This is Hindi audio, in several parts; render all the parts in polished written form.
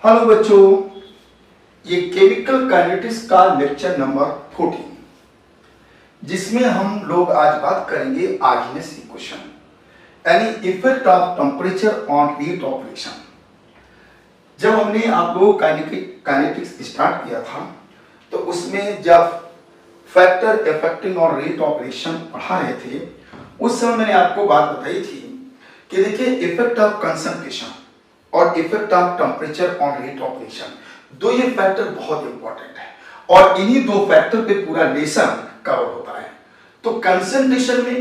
हेलो बच्चों, ये केमिकल काइनेटिक्स का लेक्चर नंबर 14 जिसमें हम लोग आज बात करेंगे आर्गेनियस इक्वेशन यानी effect of temperature on heat of reaction. जब हमने आप लोग काइनेटिक्स स्टार्ट किया था तो उसमें जब factor effecting on rate of reaction पढ़ा रहे थे उस समय मैंने आपको बात बताई थी कि देखिए इफेक्ट ऑफ कंसंट्रेशन और effect of temperature on rate of reaction, दो ये फैक्टर बहुत इंपॉर्टेंट है और इन्हीं दो फैक्टर पे पूरा रिलेशन कवर होता है। तो कंसंट्रेशन में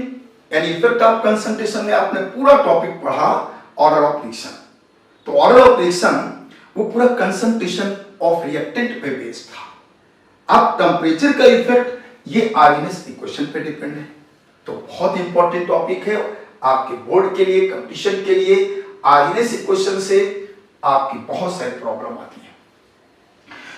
यानी इफेक्ट ऑफ कंसंट्रेशन में आपने पूरा टॉपिक पढ़ा ऑर्डर ऑफ रिएक्शन। तो ऑर्डर ऑफ रिएक्शन वो पूरा कंसंट्रेशन ऑफ रिएक्टेंट पे बेस्ड था। अब टेम्परेचर का इफेक्ट ये आर्गेनियस इक्वेशन पे डिपेंड है। तो बहुत इंपॉर्टेंट टॉपिक है आपके बोर्ड के लिए, कंपटीशन के लिए। आर्गेनियस इक्वेशन से आपकी बहुत सारी प्रॉब्लम आती है,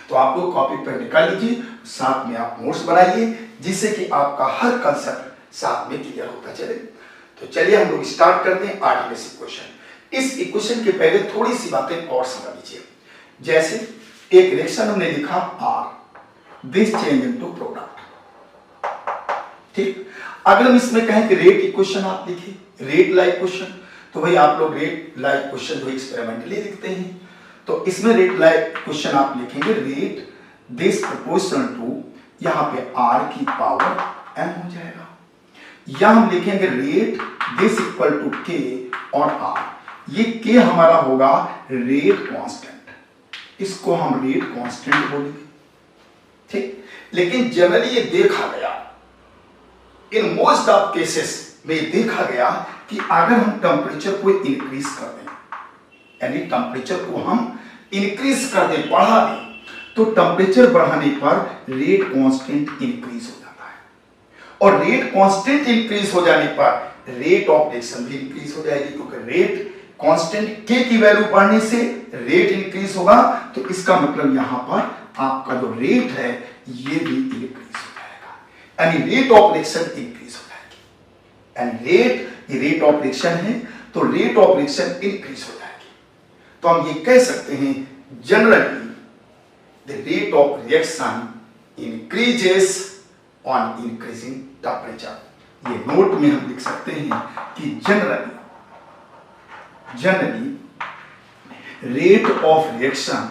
तो आप लोग कॉपी पर निकाल लीजिए, साथ में आप नोट्स बनाइए जिससे कि आपका हर कंसेप्ट साथ में क्लियर होता चले। तो चलिए हम लोग स्टार्ट करते हैं आर्गेनियस इक्वेशन। इस इक्वेशन के पहले थोड़ी सी बातें और समझ लीजिए। जैसे एक रिएक्शन हमने लिखा R, this change into product, ठीक। अगर हम इसमें कहें कि रेट इक्वेशन आप लिखिए, रेट लाइक क्वेश्चन, तो भाई आप लोग रेट लाइक क्वेश्चन जो एक्सपेरिमेंटली लिखते हैं तो इसमें रेट लाइक क्वेश्चन आप लिखेंगे रेट दिस प्रोपोर्शनल टू, यहाँ पे R की पावर m हो जाएगा, या हम लिखेंगे rate this equal to K और R, ये K हमारा होगा रेट कांस्टेंट, इसको हम रेट कांस्टेंट बोलेंगे, ठीक। लेकिन जनरली ये देखा गया इन मोस्ट ऑफ केसेस में देखा गया कि अगर हम टेम्परेचर को इंक्रीज कर दें, यानी टेम्परेचर को हम इंक्रीज कर दें, बढ़ा दें, तो टेम्परेचर बढ़ाने पर रेट कांस्टेंट इंक्रीज हो जाता है और रेट कांस्टेंट इंक्रीज हो जाने पर रेट ऑफ रिएक्शन भी इंक्रीज हो जाएगी, क्योंकि रेट कांस्टेंट के की वैल्यू बढ़ने से रेट इंक्रीज होगा। तो इसका मतलब यहां पर आपका जो रेट है ये भी इंक्रीज हो जाएगा, यानी रेट ऑफ रिएक्शन इंक्रीज हो जाएगी, यानी रेट ऑफ रिएक्शन है तो रेट ऑफ रिएक्शन इंक्रीज हो जाएगी। तो हम ये कह सकते हैं generally the rate of reaction increases on increasing temperature. ये नोट में हम लिख सकते हैं कि generally rate of reaction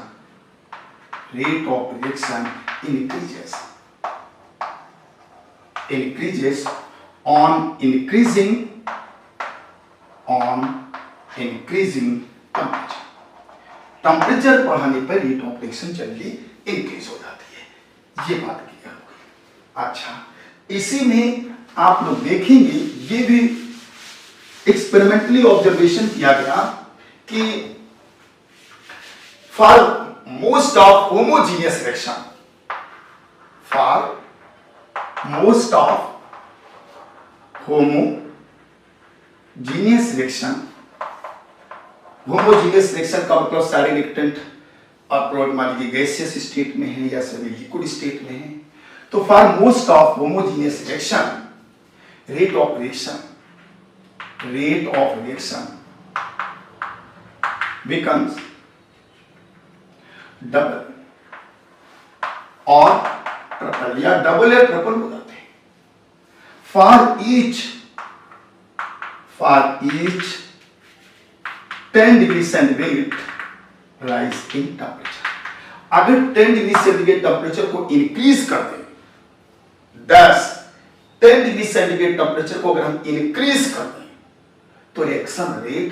increases on increasing temperature। Temperature बढ़ाने पर rate of reaction generally increase हो जाती है, ये बात क्लियर हो गई। अच्छा, इसी में आप लोग देखेंगे ये भी एक्सपेरिमेंटली ऑब्जर्वेशन किया गया कि for most of homogeneous reaction, homogeneous reaction का मतलब सारे रिएक्टेंट आप मान लीजिए गैसियस स्टेट में है या सभी लिक्विड स्टेट में है। तो for most of homogeneous reaction rate of reaction becomes double और ट्रिपल, या डबल या ट्रिपल हो जाते हैं। For each 10 degree centigrade rise in temperature. अगर 10 डिग्री सेंटीग्रेड टेम्परेचर को इंक्रीज कर दें, 10 डिग्री सेंटीग्रेड टेम्परेचर को अगर हम इंक्रीज कर दें तो रिएक्शन रेट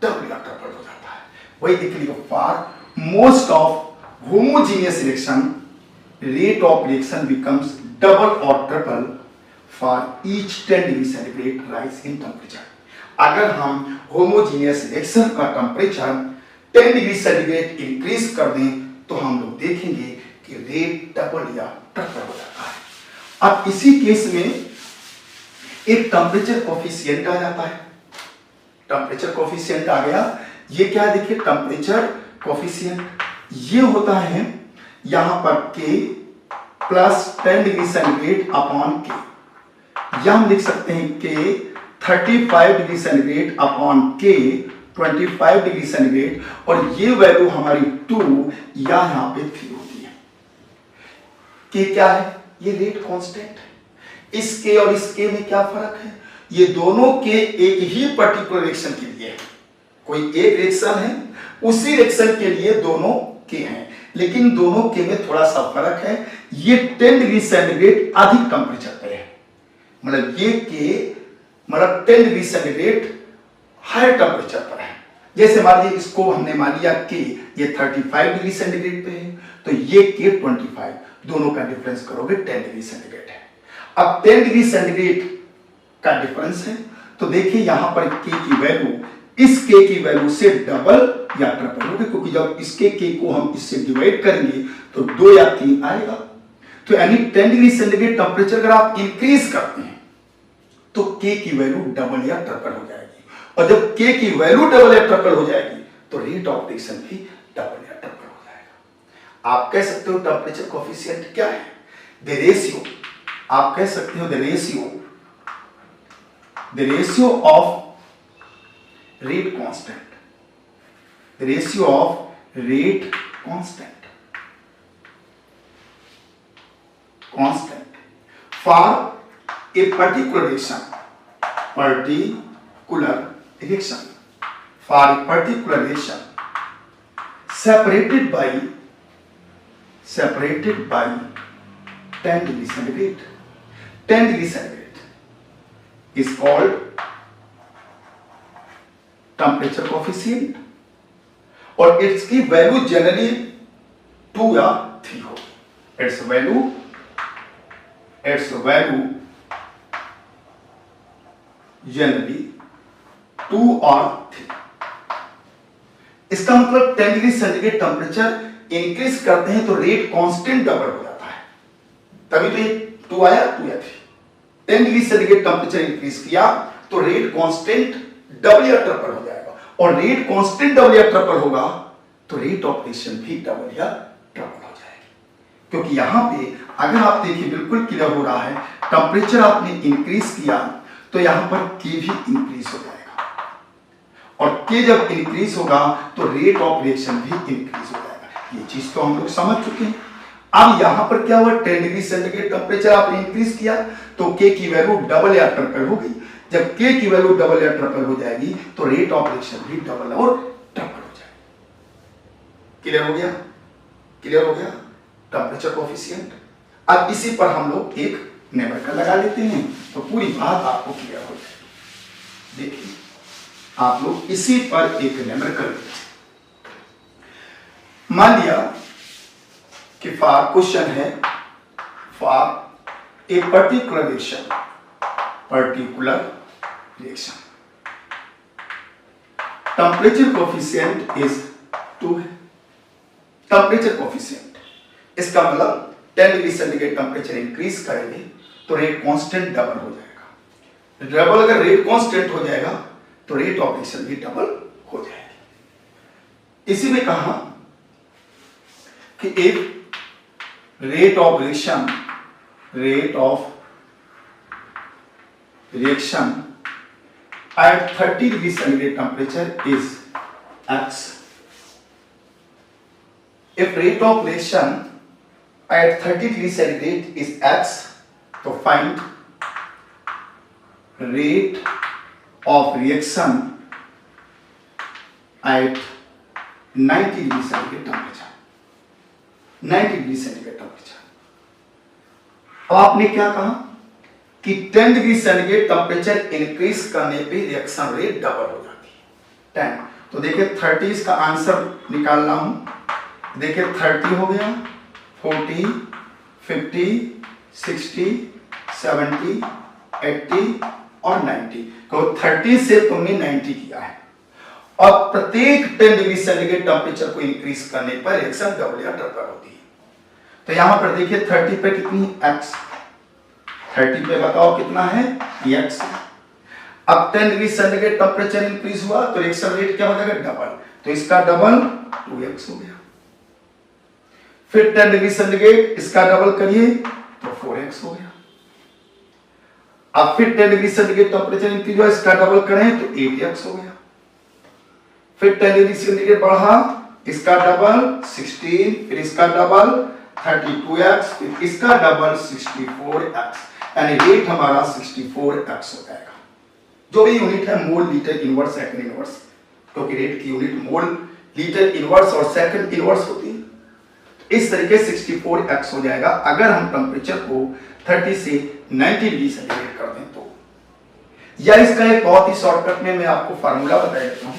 डबल या ट्रिपल हो जाता है। वही देखिए for most of homogeneous reaction rate of reaction becomes double और triple for each 10 degree centigrade rise in temperature. अगर हम होमोजीनियस रिएक्शन का टेम्परेचर 10 डिग्री सेंटीग्रेड इंक्रीज कर दें तो हम लोग देखेंगे कि रेट डबल या ट्रिपल हो जाता है। अब इसी केस में एक टेम्परेचर कोफिशिएंट आ जाता है। टेम्परेचर कोफिशिएंट आ गया, ये क्या देखिए टेम्परेचर कोफिशिएंट ये होता है यहां पर K plus 10 degree centigrade upon K, या हम लिख सकते हैं K 35 degree centigrade upon K 25 degree centigrade, और ये वैल्यू हमारी 2 या यहाँ पे 3 होती है। के क्या है? ये रेट कांस्टेंट है। इस के और इस के में क्या फर्क है? ये दोनों के एक ही पर्टिकुलर रिएक्शन के लिए है। कोई एक रिएक्शन है, उसी रिएक्शन के लिए दोनों के हैं, लेकिन दोनों के में थोड़ा सा फर्क है। ये 10 डिग्री सेंटीग्रेड अधिक टेंपरेचर पे है, मतलब ये के मतलब 10 डिग्री सेंटीग्रेड हायर टेंपरेचर पर है। जैसे मान लीजिए इसको हमने मान लिया कि ये 35 डिग्री सेंटीग्रेड पे है, तो ये के 25, दोनों का डिफरेंस करोगे 10 डिग्री सेंटीग्रेड है। अब 10 डिग्री सेंटीग्रेड का डिफरेंस है, तो देखिए यहां पर के की वैल्यू इस के की वैल्यू से डबल या ट्रिपल होगी, क्योंकि जब इसके के को हम इससे डिवाइड करेंगे तो 2 या 3 आएगा। तो यानी 10 डिग्री सेंटीग्रेड टेंपरेचर अगर आप इंक्रीज करते हैं तो के की वैल्यू डबल या ट्रिपल हो जाएगी, और जब के की वैल्यू डबल या ट्रिपल हो जाएगी तो रेट ऑफ रिएक्शन भी डबल या ट्रिपल हो जाएगा। आप कह सकते हो टेंपरेचर कोएफिशिएंट क्या है? द रेशियो, आप कह सकते हो the ratio of rate constant, the ratio of rate constant for a particular reaction separated by 10 degree centigrade. 10 degree centigrade is called temperature coefficient, और इसकी वैल्यू जनरली 2 या 3 होगी। इट्स वैल्यू जनरली 2 और 3। इसका मतलब 10 डिग्री सेंटीग्रेड टेम्परेचर इंक्रीज करते हैं तो रेट कांस्टेंट डबल हो जाता है, तभी तो ये 2 आया, 2 या 3। 10 डिग्री सेंटीग्रेड टेम्परेचर इंक्रीज किया तो रेट कांस्टेंट डबल या ट्रिपल हो जाएगा, और रेट कांस्टेंट डबल या ट्रिपल होगा तो रेट ऑफ रिएक्शन भी डबल या ट्रिपल हो जाएगी। क्योंकि यहां पे अगर आप देखिए बिल्कुल क्लियर हो रहा है, टेंपरेचर आपने इंक्रीज किया तो यहां पर के भी इंक्रीज हो जाएगा, और के जब इंक्रीज होगा तो रेट ऑफ रिएक्शन भी इंक्रीज हो जाएगा। ये चीज तो हम लोग समझ चुके हैं। अब यहां पर क्या हुआ, 10 डिग्री सेंटीग्रेड टेंपरेचर आपने इंक्रीज किया तो के की वैल्यू डबल या ट्रिपल हो गई। जब के की वैल्यू डबल या ट्रिपल हो जाएगी तो रेट ऑफ रिएक्शन भी डबल और ट्रिपल हो जाएगी। क्लियर हो गया? क्लियर हो गया टेंपरेचर कोएफिशिएंट। अब इसी पर हम लोग एक न्यूमेरिकल लगा लेते हैं तो पूरी बात आपको क्लियर हो जाएगी। देखिए आप लोग इसी पर एक न्यूमेरिकल, मान लिया कि फॉर क्वेश्चन है for a particular reaction temperature coefficient is 2 है। टेम्परेचर कोएफिशिएंट इसका मतलब 10 डिग्री सेंटीग्रेड टेम्परेचर इंक्रीज करेंगे तो रेट कांस्टेंट डबल हो जाएगा। डबल अगर रेट कांस्टेंट हो जाएगा तो रेट ऑफ रिएक्शन भी डबल हो जाएगी। इसी में कहा कि एक rate of reaction at 30 degree centigrade temperature is x. If rate of reaction at 30 degree centigrade is x, तो find rate of reaction at 90 degree centigrade temperature. 90 degree centigrade temperature. अब आपने क्या कहा कि 10 डिग्री सेंटीग्रेड टेंपरेचर इंक्रीज करने पे रिएक्शन रेट डबल हो जाती है 10। तो देखिए 30 इसका आंसर निकाल रहा हूं। देखिए 30 हो गया, 40, 50, 60, 70, 80 और 90। तो 30 से तुमने 90 किया है, और प्रत्येक 10 डिग्री सेंटीग्रेड टेंपरेचर को इंक्रीज करने पर रिएक्शन डबल या ट्रिपल होती है। तो यहां पर देखिए 30 पे कितनी x, 30 पे बताओ कितना है x। अब 10 डिग्री सेंटीग्रेड टेंपरेचर इंक्रीज हुआ तो रिएक्शन रेट क्या हो जाएगा डबल, तो इसका डबल 2x हो गया। फिर 10 डिग्री सेंटीग्रेड इसका डबल करिए तो 4x हो गया। अब फिर 10 डिग्री सेंटीग्रेड टेंपरेचर इंक्रीज हुआ, इसका डबल करें तो 8x हो गया। फिर 10 डिग्री सेंटीग्रेड बढ़ा, इसका डबल 16, फिर इसका डबल 32x, फिर इसका डबल 64x, यानी रेट हमारा 64x हो जाएगा। जो भी यूनिट है mole litre inverse second inverse, क्योंकि रेट की यूनिट मोल लीटर इनवर्स और सेकंड इनवर्स होती है। इस तरीके 64x हो जाएगा अगर हम टेम्परेचर को 30 से 90 डिग्री सेंटीग्रेड कर दें तो। या इसका एक बहुत ही शॉर्टकट में मैं आपको फार्मूला बता देता हूं,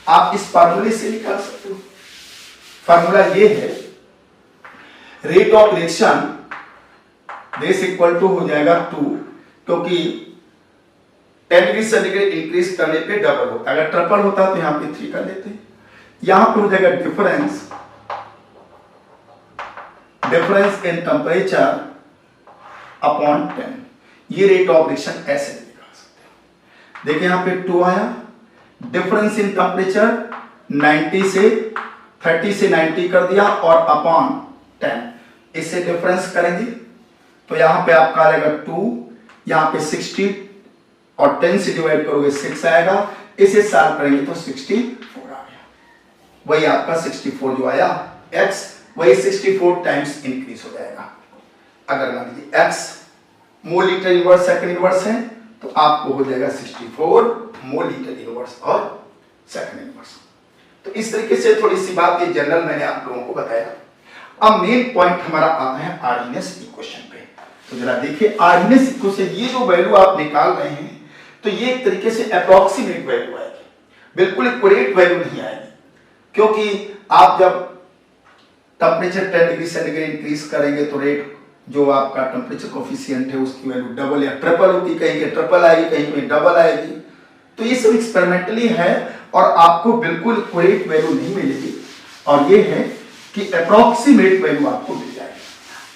आप इस फार्मूले से निकाल सकते हो। फार्मूला ये है, rate of reaction this equal to हो जाएगा 2, क्योंकि 10 डिग्री सेंटीग्रेड इंक्रीज करने पे डबल होता है, अगर ट्रिपल होता तो यहां पे 3 कर लेते हैं। यहां पर हो जाएगा डिफरेंस इन टेम्परेचर अपॉन 10। ये रेट ऑफ रिएक्शन ऐसे निकाल सकते हैं। देखिए यहां पे 2 आया, डिफरेंस इन टेम्परेचर 90 से 30 से 90 कर दिया और अपॉन 10, इससे डिफरेंस करेंगे तो यहां पे आपका आएगा 2, यहां पे 60 और 10 से डिवाइड करोगे 6 आएगा, इसे सॉल्व करेंगे तो 64 आ गया। वही आपका 64 जो आया x, वही 64 टाइम्स इंक्रीज हो जाएगा। अगर मान लीजिए x mole litre inverse second inverse है तो आपको हो जाएगा 64 मोल लीटर इनवर्स और सेकंड इनवर्स। तो इस तरीके से थोड़ी सी बात ये जनरल मैंने आप लोगों को बताया। अब मेन पॉइंट हमारा आता है आर्डिनेस इक्वेशन पे। तो जरा देखिए आर्डिनेस इक्वेशन, ये जो वैल्यू आप निकाल रहे हैं तो ये एक तरीके से अप्रोक्सीमेट वैल्यू आएगी, बिल्कुल एक्यूरेट वैल्यू नहीं आएगी, क्योंकि आप जब टेम्परेचर 10 डिग्री सेंटीग्रेड इंक्रीज करेंगे तो रेट जो आपका टेम्परेचर कोफिशिएंट है उसकी वैल्यू डबल या ट्रिपल होती, कहीं के ट्रिपल आएगी कहीं पे डबल आएगी। तो ये सब एक्सपेरिमेंटली है और आपको बिल्कुल एक्यूरेट वैल्यू नहीं मिलेगी, और ये है कि अप्रोक्सीमेट वैल्यू आपको मिल जाएगी।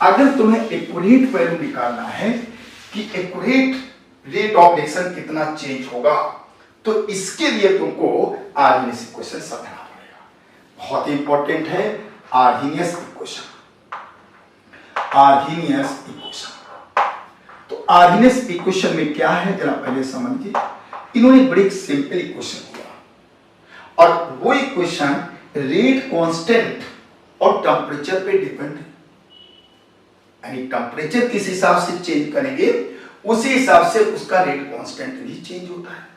अगर तुम्हें एक्यूरेट वैल्यू निकालना है कि एक्यूरेट रेट ऑफ रिएक्शन कितना चेंज होगा, तो इसके लिए तुमको आर्हेनियस इक्वेशन समझना पड़ेगा। बहुत ही इंपॉर्टेंट है आर्हेनियस इक्वेशन। आर्हेनियस इक्वेशन, तो आर्हेनियस इक्वेशन में क्या है जरा पहले समझिए। इन्होंने बड़ी सिंपल इक्वेशन दिया और वो इक्वेशन रेट कांस्टेंट और टेम्परेचर पे डिपेंड है, यानी टेम्परेचर किस हिसाब से चेंज करेंगे उसी हिसाब से उसका रेट कांस्टेंट भी चेंज होता है।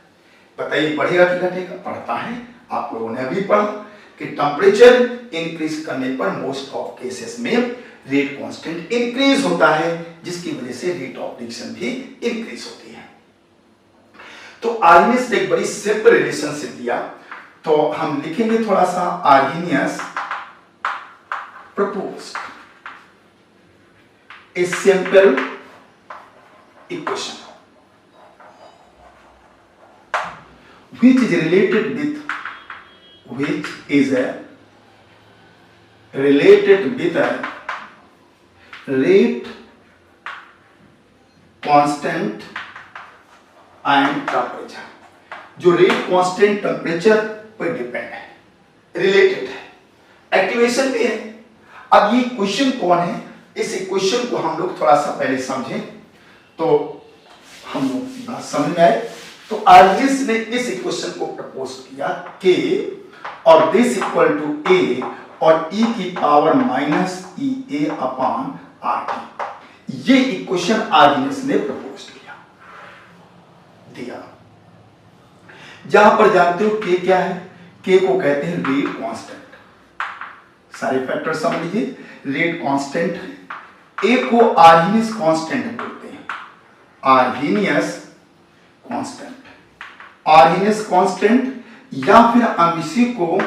बताइए बढ़ेगा कि घटेगा? बढ़ता है। आप लोगों ने अभी पढ़ा कि टेम्परेचर इंक्रीज करने पर मोस्ट ऑफ केसेस में रेट कांस्टेंट इंक्रीज होता है, जिसकी वजह से रेट ऑफ रिएक्शन भी इंक्रीज होती है। तो आर्हेनियस ने एक बड़ी सिंपल रिलेशनशिप दिया, तो हम लिखेंगे थोड़ा सा Arrhenius proposed a simple equation which is related with a rate constant and temperature, जो रेट कांस्टेंट टेम्परेचर पर डिपेंड है, रिलेटेड है, एक्टिवेशन भी है। अब ये क्वेश्चन कौन है, इस इक्वेशन को हम लोग थोड़ा सा पहले समझें तो हम लोग बात समझ में आए। तो आर्हेनियस ने इस इक्वेशन को प्रपोज किया के और दिस इक्वल टू ए और ई की power minus E A upon R T. ये इक्वेशन आर्हेनियस ने प्रपोज दिया। जहां पर जानते हो के क्या है, के को कहते हैं रेट कांस्टेंट। सारे फैक्टर समझ लीजिए, रेट कांस्टेंट है। ए को आर्हेनियस कांस्टेंट बोलते हैं, आर्हेनियस कांस्टेंट, आर्हेनियस कांस्टेंट, या फिर हम इसी को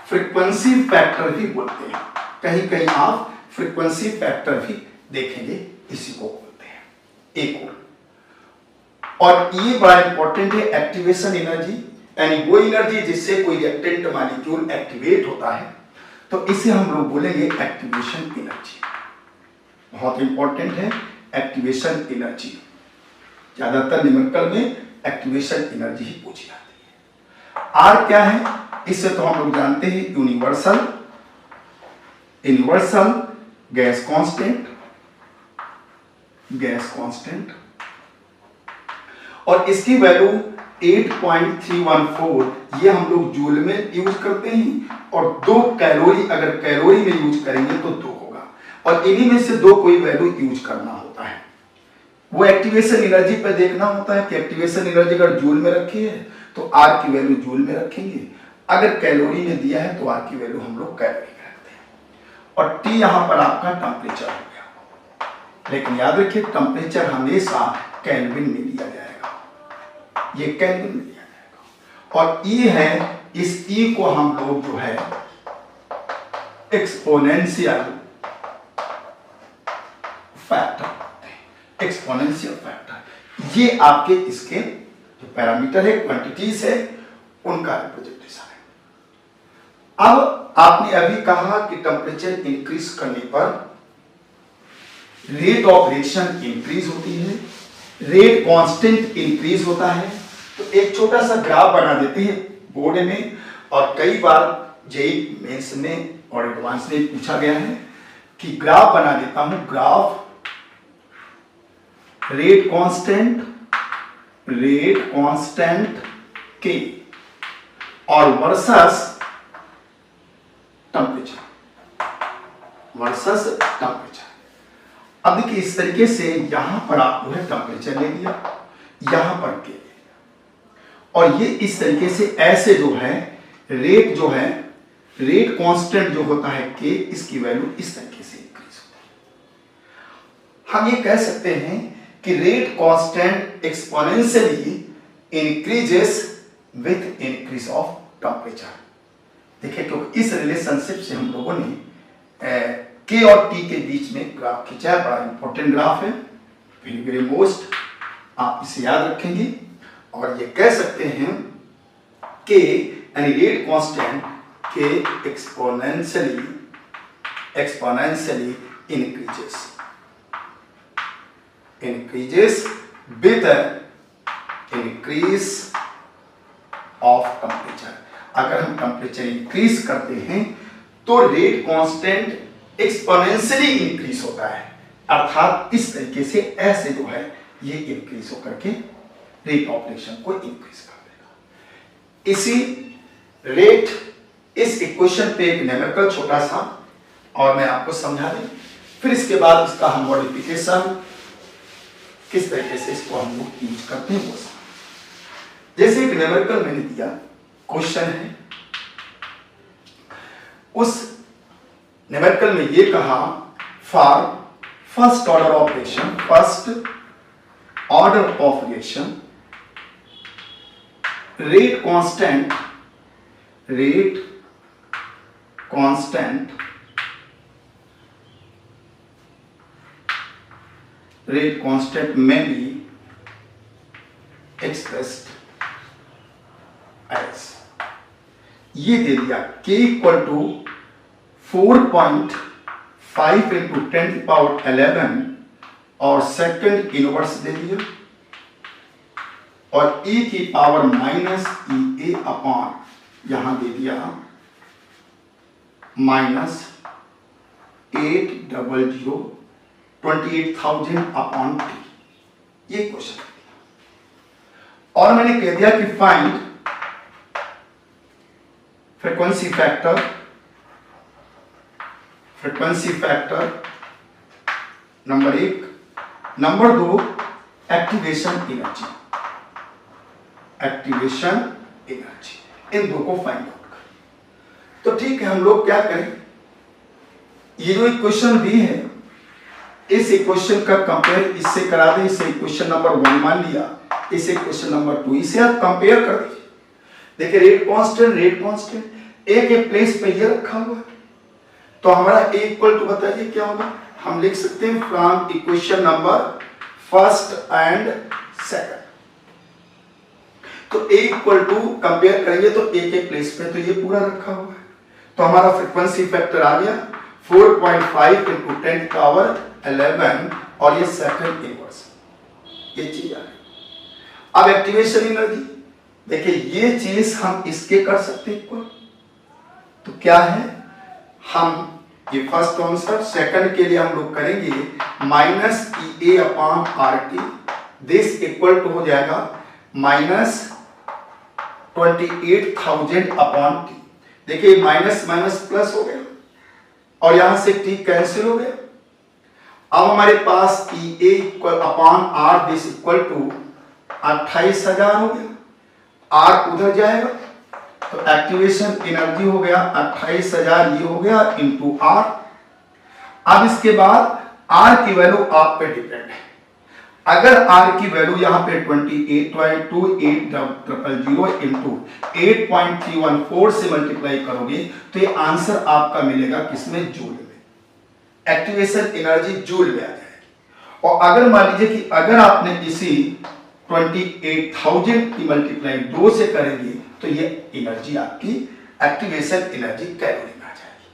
फ्रीक्वेंसी फैक्टर भी बोलते हैं। कहीं कहीं आप फ्रीक्वेंसी फैक्टर भी देखेंगे, इसी को बोलते हैं ए को। और ये बड़ा इंपॉर्टेंट है, एक्टिवेशन एनर्जी, यानी वो एनर्जी जिससे कोई रिएक्टेंट मॉलिक्यूल एक्टिवेट होता है, तो इसे हम लोग बोलेंगे एक्टिवेशन एनर्जी। बहुत इंपॉर्टेंट है एक्टिवेशन एनर्जी, ज्यादातर न्यूमेरिकल में एक्टिवेशन एनर्जी ही पूछी जाती है। आर क्या है, इससे तो हम लोग जानते हैं universal, universal gas constant, gas constant. और इसकी वैल्यू 8.314, ये हम लोग जूल में यूज करते हैं, और 2 कैलोरी अगर कैलोरी में यूज करेंगे तो 2 होगा, और इन्हीं में से 2 कोई वैल्यू यूज करना होता है। वो एक्टिवेशन एनर्जी पे देखना होता है कि एक्टिवेशन एनर्जी अगर जूल में रखी है तो आर की वैल्यू जूल में रखेंगे, अगर कैलोरी में दिया है तो आर की वैल्यू हम लोग कैलोरी में रखते हैं। और टी यहां पर आपका टेम्परेचर हो गया, लेकिन याद रखिए टेम्परेचर हमेशा केल्विन में दिया जाएगा, ये केल्विन में दिया जाएगा। और ई है, इस ई को हम लोग जो है एक्सपोनेंशियल फैक्टर, एक्सपोनेंशियल फैक्टर, ये आपके इसके जो पैरामीटर है, क्वांटिटीज है, उनका रिप्रेजेंटेशन है। अब आपने अभी कहा कि टेम्परेचर इंक्रीज करने पर रेट ऑफ रिएक्शन इंक्रीज होती है, रेट कांस्टेंट इंक्रीज होता है। तो एक छोटा सा ग्राफ बना देते हैं बोर्ड में, और कई बार जेईई मेंस में और एडवांस में पूछा गया है कि ग्राफ बना देता हूं, ग्राफ रेट कांस्टेंट के और वर्सेस टेम्परेचर, अब देखिए इस तरीके से यहां पर आप जो है टेम्परेचर ले लिया, यहां पर के, और ये इस तरीके से ऐसे जो है रेट जो है, रेट कांस्टेंट जो होता है के, इसकी वैल्यू इस तरीके से इंक्रीज होती है। हम ये कह सकते हैं कि rate constant exponentially increases with increase of temperature. देखिए क्योंकि इस रिलेशनशिप से हम लोगों ने के और टी के बीच में ग्राफ खींचा है, बड़ा इंपॉर्टेंट ग्राफ है, वेरी वेरी मोस्ट, आप इसे याद रखेंगे। और ये कह सकते हैं के यानी रेट कांस्टेंट के exponentially increases with increase of temperature। अगर हम टेम्परेचर इंक्रीज करते हैं तो रेट कांस्टेंट एक्सपोनेंशियली इंक्रीज होता है, अर्थात इस तरीके से ऐसे जो है ये इंक्रीज होकर के रेट ऑफ रिएक्शन को इंक्रीज कर देगा। इसी रेट, इस इक्वेशन पे एक न्यूमेरिकल छोटा सा और मैं आपको समझा दूं, फिर इसके बाद इसका हम मॉडिफिकेशन किस तरीके से इसको हम लोग यूज करते हैं वो समझ। जैसे एक न्यूमेरिकल मैंने दिया, क्वेश्चन है, उस न्यूमेरिकल में ये कहा for first order of reaction rate constant में बी एक्सप्रेस्ड एज, ये दे दिया k इक्वल टू 4.5 इंटू 10⁻11 और सेकंड इनवर्स दे दिया, और e की power minus E A upon यहां दे दिया -80028,000 अपॉन टी, ये क्वेश्चन। और मैंने कह दिया कि find frequency factor number 1, number 2 activation energy, इन दो को फाइंड आउट करें। तो ठीक है, हम लोग क्या करें, ये जो इक्वेशन भी है, इस इक्वेशन का कंपेयर इससे करा दें, इसे इक्वेशन नंबर 1 मान लिया, इसे इक्वेशन नंबर 2, इसे आप कंपेयर कर दीजिए। देखिए रेट कांस्टेंट ए के प्लेस पे ये रखा हुआ है, तो हमारा ए इक्वल टू बताइए क्या होगा, हम लिख सकते हैं from equation number first and second. तो ए इक्वल टू कंपेयर करेंगे तो ए के प्लेस पे तो ये पूरा रखा हुआ है, तो हमारा फ्रीक्वेंसी फैक्टर आ गया 4.5 इंटू 10⁻11 और ये सेकंड इनवर्स, ये चीज आ गई। अब एक्टिवेशन एनर्जी देखिए, ये चीज हम इसके कर सकते हैं इक्वल, तो क्या है, हम ये फर्स्ट आंसर, सेकंड के लिए हम लोग करेंगे -E A upon RT this equal to हो जाएगा -28,000 अपॉन टी। देखिए माइनस माइनस प्लस हो गया और यहां से टी कैंसिल हो गया। अब हमारे पास E A equal upon R this equal to 28,000 हो गया, आर उधर जाएगा तो एक्टिवेशन एनर्जी हो गया 28,000, ये हो गया इंटू आर। अब इसके बाद आर की वैल्यू आप पे डिपेंड है। अगर आर की वैल्यू यहां पे 28.2800 इंटू 8.314 से मल्टीप्लाई करोगे तो ये आंसर आपका मिलेगा किसमें, जूल में। एक्टिवेशन एनर्जी जूल में आ जाएगी। और अगर मान लीजिए कि अगर आपने इसी 28,000 की मल्टीप्लाई 2 से करेंगे तो ये एनर्जी आपकी एक्टिवेशन एनर्जी कैलोरी में आ जाएगी।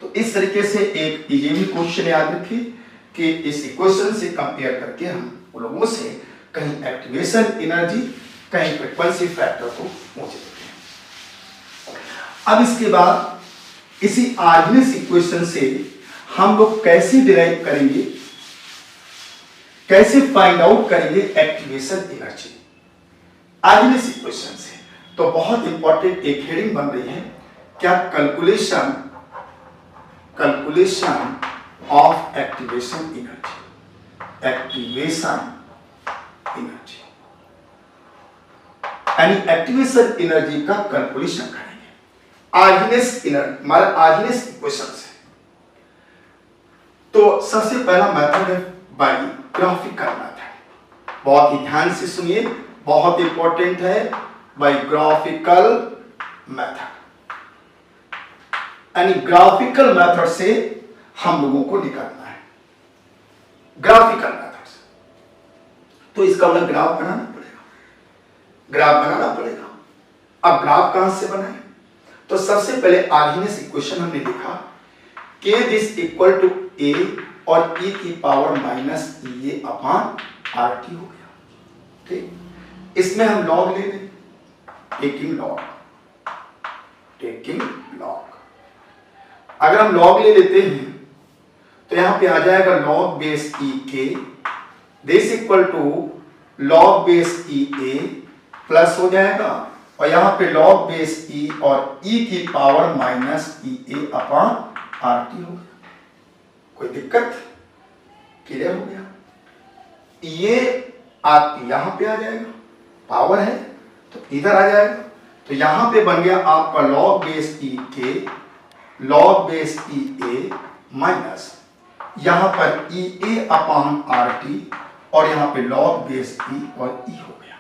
तो इस तरीके से एक ये भी क्वेश्चन याद रखिए कि इस इक्वेशन से कंपेयर करके हम लोगों से कहीं एक्टिवेशन एनर्जी कहीं फ्रीक्वेंसी फैक्टर को पूछ लेते हैं। अब इसके बाद इसी आर्गेनियस इक्वेशन से हम लोग कैसे डिराइव करेंगे, कैसे फाइंड आउट करेंगे एक्टिवेशन एनर्जी आर्गेनियस इक्वेशन से। तो बहुत इंपॉर्टेंट एक हेडिंग बन रही है क्या, calculation of activation energy, activation energy यानी एक्टिवेशन एनर्जी का कैलकुलेशन करेंगे आर्गेनियस एनर्जी, हमारा आर्गेनियस इक्वेशन से। तो सबसे पहला मेथड है बाय ग्राफिकल मेथड। बहुत ही ध्यान से सुनिए, बहुत इंपॉर्टेंट है, बाय ग्राफिकल मेथड यानी ग्राफिकल मेथड से हम लोगों को निकालना है, ग्राफिकल मेथड से। तो इसका मतलब ग्राफ बनाना पड़ेगा, ग्राफ बनाना पड़ेगा। अब ग्राफ कहां से बनाए, तो सबसे पहले आर्गेनियस इक्वेशन हमने लिखा के दिस इक्वल टू ए और e की power minus A upon R T हो गया। ठीक, इसमें हम लॉग ले लें, टेकिंग लॉग। अगर हम लॉग ले लेते हैं तो यहां पे आ जाएगा लॉग बेस ई के this equal to log base e A plus हो जाएगा और यहां पे लॉग बेस ई और e की power minus E A upon R T हो गया। कोई दिक्कत, क्लियर हो गया। ये आप यहां पे आ जाएगा, पावर है तो इधर आ जाएगा, तो यहां पे बन गया आपका लॉग बेस ई के log base e A minus यहां पर ई ए अपॉन आर टी और यहां पे लॉग बेस ई और ई हो गया,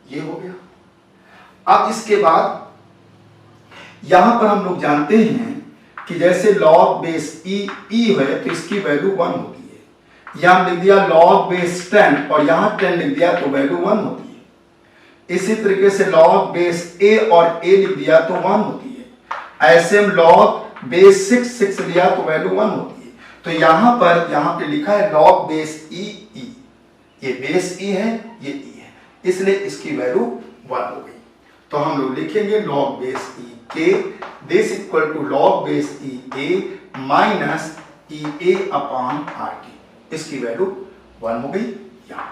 ये हो गया। अब इसके बाद यहां पर हम लोग जानते हैं कि जैसे log बेस e है तो इसकी वैल्यू 1 होती है। यहां लिख दिया log बेस 10 और यहां 10 लिख दिया तो वैल्यू 1 होती है। इसी तरीके से log बेस a और a लिख दिया तो 1 होती है। ऐसे हम log बेस 6 लिया तो वैल्यू 1 होती है। तो यहां पे लिखा है log बेस e, ये बेस e है, ये e है, इसलिए इसकी वैल्यू 1 हो गई। तो हम लोग लिखेंगे log बेस e के this equal to log base e A minus E A upon R T, इसकी वैल्यू 1 हो गई। यहां